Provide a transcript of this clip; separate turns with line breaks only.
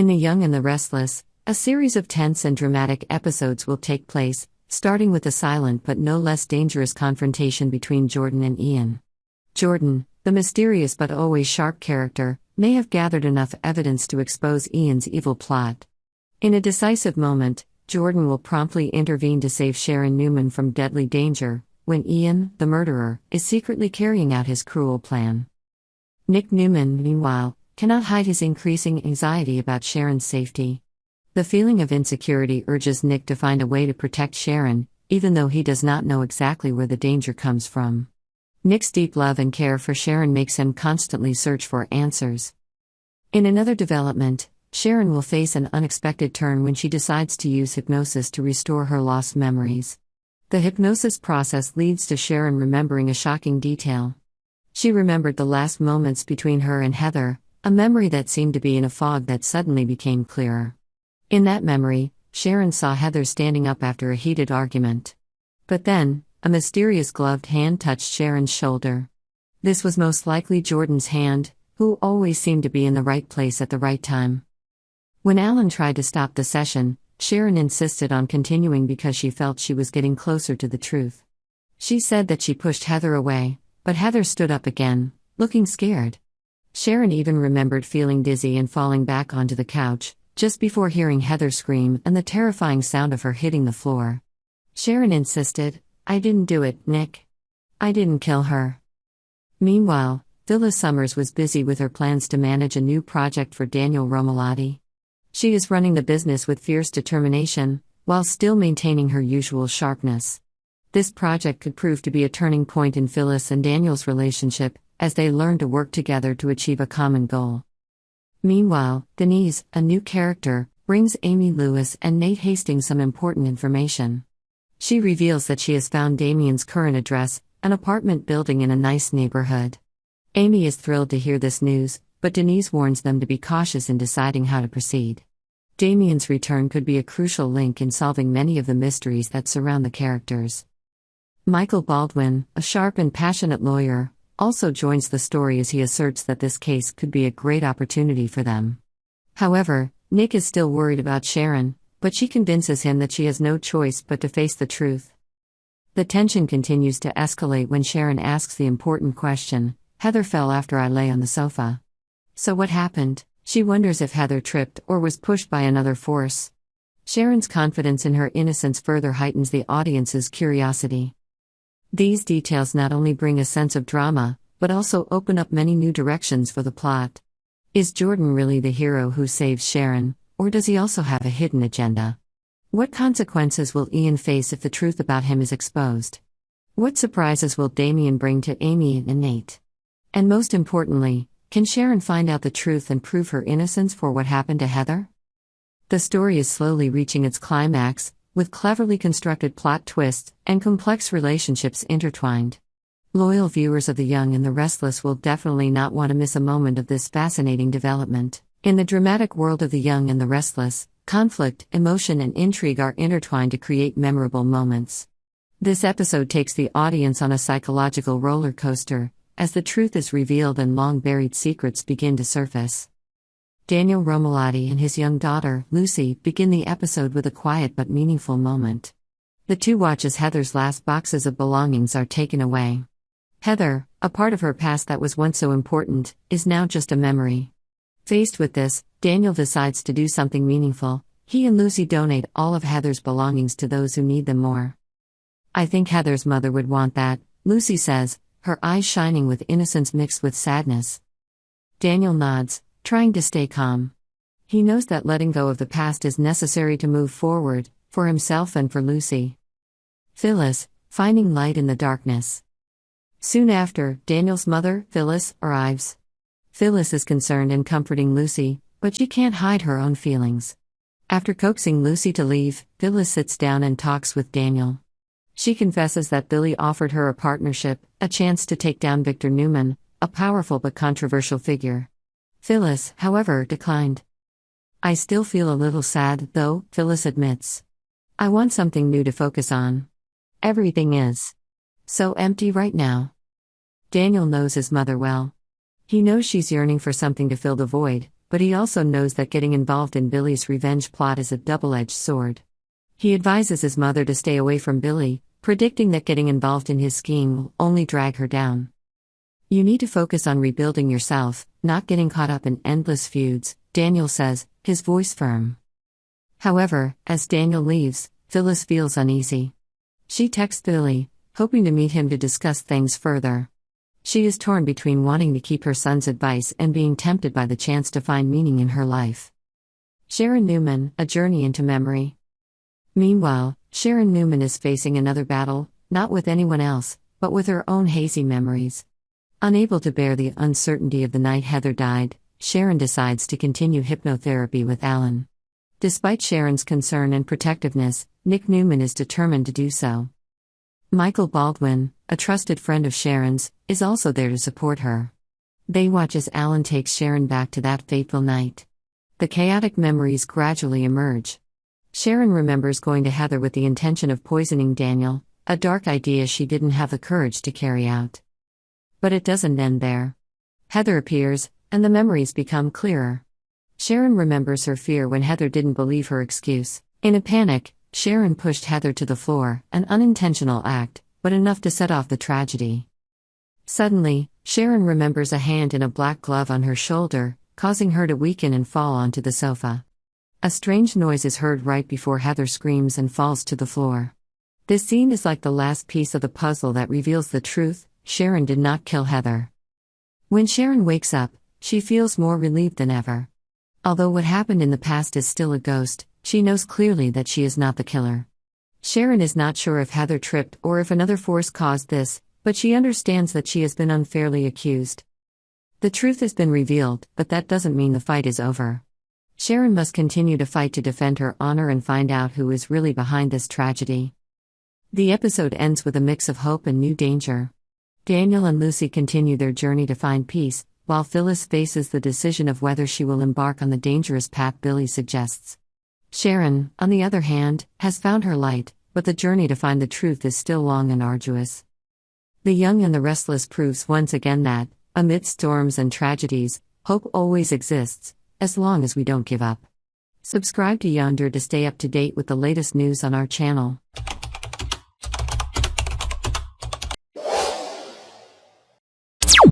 In The Young and the Restless, a series of tense and dramatic episodes will take place, starting with a silent but no less dangerous confrontation between Jordan and Ian. Jordan, the mysterious but always sharp character, may have gathered enough evidence to expose Ian's evil plot. In a decisive moment, Jordan will promptly intervene to save Sharon Newman from deadly danger, when Ian, the murderer, is secretly carrying out his cruel plan. Nick Newman, meanwhile, cannot hide his increasing anxiety about Sharon's safety. The feeling of insecurity urges Nick to find a way to protect Sharon, even though he does not know exactly where the danger comes from. Nick's deep love and care for Sharon makes him constantly search for answers. In another development, Sharon will face an unexpected turn when she decides to use hypnosis to restore her lost memories. The hypnosis process leads to Sharon remembering a shocking detail. She remembered the last moments between her and Heather, a memory that seemed to be in a fog that suddenly became clearer. In that memory, Sharon saw Heather standing up after a heated argument. But then, a mysterious gloved hand touched Sharon's shoulder. This was most likely Jordan's hand, who always seemed to be in the right place at the right time. When Alan tried to stop the session, Sharon insisted on continuing because she felt she was getting closer to the truth. She said that she pushed Heather away, but Heather stood up again, looking scared. Sharon even remembered feeling dizzy and falling back onto the couch, just before hearing Heather scream and the terrifying sound of her hitting the floor. Sharon insisted, "I didn't do it, Nick. I didn't kill her." Meanwhile, Phyllis Summers was busy with her plans to manage a new project for Daniel Romalotti. She is running the business with fierce determination, while still maintaining her usual sharpness. This project could prove to be a turning point in Phyllis and Daniel's relationship, as they learn to work together to achieve a common goal. Meanwhile, Denise, a new character, brings Amy Lewis and Nate Hastings some important information. She reveals that she has found Damien's current address, an apartment building in a nice neighborhood. Amy is thrilled to hear this news, but Denise warns them to be cautious in deciding how to proceed. Damien's return could be a crucial link in solving many of the mysteries that surround the characters. Michael Baldwin, a sharp and passionate lawyer, also joins the story as he asserts that this case could be a great opportunity for them. However, Nick is still worried about Sharon, but she convinces him that she has no choice but to face the truth. The tension continues to escalate when Sharon asks the important question, "Heather fell after I lay on the sofa. So what happened?" She wonders if Heather tripped or was pushed by another force. Sharon's confidence in her innocence further heightens the audience's curiosity. These details not only bring a sense of drama, but also open up many new directions for the plot. Is Jordan really the hero who saves Sharon, or does he also have a hidden agenda? What consequences will Ian face if the truth about him is exposed? What surprises will Damien bring to Amy and Nate? And most importantly, can Sharon find out the truth and prove her innocence for what happened to Heather? The story is slowly reaching its climax, with cleverly constructed plot twists and complex relationships intertwined. Loyal viewers of The Young and the Restless will definitely not want to miss a moment of this fascinating development. In the dramatic world of The Young and the Restless, conflict, emotion, and intrigue are intertwined to create memorable moments. This episode takes the audience on a psychological roller coaster, as the truth is revealed and long-buried secrets begin to surface. Daniel Romalotti and his young daughter, Lucy, begin the episode with a quiet but meaningful moment. The two watch as Heather's last boxes of belongings are taken away. Heather, a part of her past that was once so important, is now just a memory. Faced with this, Daniel decides to do something meaningful. He and Lucy donate all of Heather's belongings to those who need them more. "I think Heather's mother would want that," Lucy says, her eyes shining with innocence mixed with sadness. Daniel nods, trying to stay calm. He knows that letting go of the past is necessary to move forward, for himself and for Lucy. Phyllis, finding light in the darkness. Soon after, Daniel's mother, Phyllis, arrives. Phyllis is concerned and comforting Lucy, but she can't hide her own feelings. After coaxing Lucy to leave, Phyllis sits down and talks with Daniel. She confesses that Billy offered her a partnership, a chance to take down Victor Newman, a powerful but controversial figure. Phyllis, however, declined. "I still feel a little sad, though," Phyllis admits. "I want something new to focus on. Everything is so empty right now." Daniel knows his mother well. He knows she's yearning for something to fill the void, but he also knows that getting involved in Billy's revenge plot is a double-edged sword. He advises his mother to stay away from Billy, predicting that getting involved in his scheme will only drag her down. "You need to focus on rebuilding yourself, not getting caught up in endless feuds," Daniel says, his voice firm. However, as Daniel leaves, Phyllis feels uneasy. She texts Billy, hoping to meet him to discuss things further. She is torn between wanting to keep her son's advice and being tempted by the chance to find meaning in her life. Sharon Newman, A Journey into Memory. Meanwhile, Sharon Newman is facing another battle, not with anyone else, but with her own hazy memories. Unable to bear the uncertainty of the night Heather died, Sharon decides to continue hypnotherapy with Alan. Despite Sharon's concern and protectiveness, Nick Newman is determined to do so. Michael Baldwin, a trusted friend of Sharon's, is also there to support her. They watch as Alan takes Sharon back to that fateful night. The chaotic memories gradually emerge. Sharon remembers going to Heather with the intention of poisoning Daniel, a dark idea she didn't have the courage to carry out. But it doesn't end there. Heather appears, and the memories become clearer. Sharon remembers her fear when Heather didn't believe her excuse. In a panic, Sharon pushed Heather to the floor, an unintentional act, but enough to set off the tragedy. Suddenly, Sharon remembers a hand in a black glove on her shoulder, causing her to weaken and fall onto the sofa. A strange noise is heard right before Heather screams and falls to the floor. This scene is like the last piece of the puzzle that reveals the truth: Sharon did not kill Heather. When Sharon wakes up, she feels more relieved than ever. Although what happened in the past is still a ghost, she knows clearly that she is not the killer. Sharon is not sure if Heather tripped or if another force caused this, but she understands that she has been unfairly accused. The truth has been revealed, but that doesn't mean the fight is over. Sharon must continue to fight to defend her honor and find out who is really behind this tragedy. The episode ends with a mix of hope and new danger. Daniel and Lucy continue their journey to find peace, while Phyllis faces the decision of whether she will embark on the dangerous path Billy suggests. Sharon, on the other hand, has found her light, but the journey to find the truth is still long and arduous. The Young and the Restless proves once again that, amidst storms and tragedies, hope always exists, as long as we don't give up. Subscribe to Yonder to stay up to date with the latest news on our channel.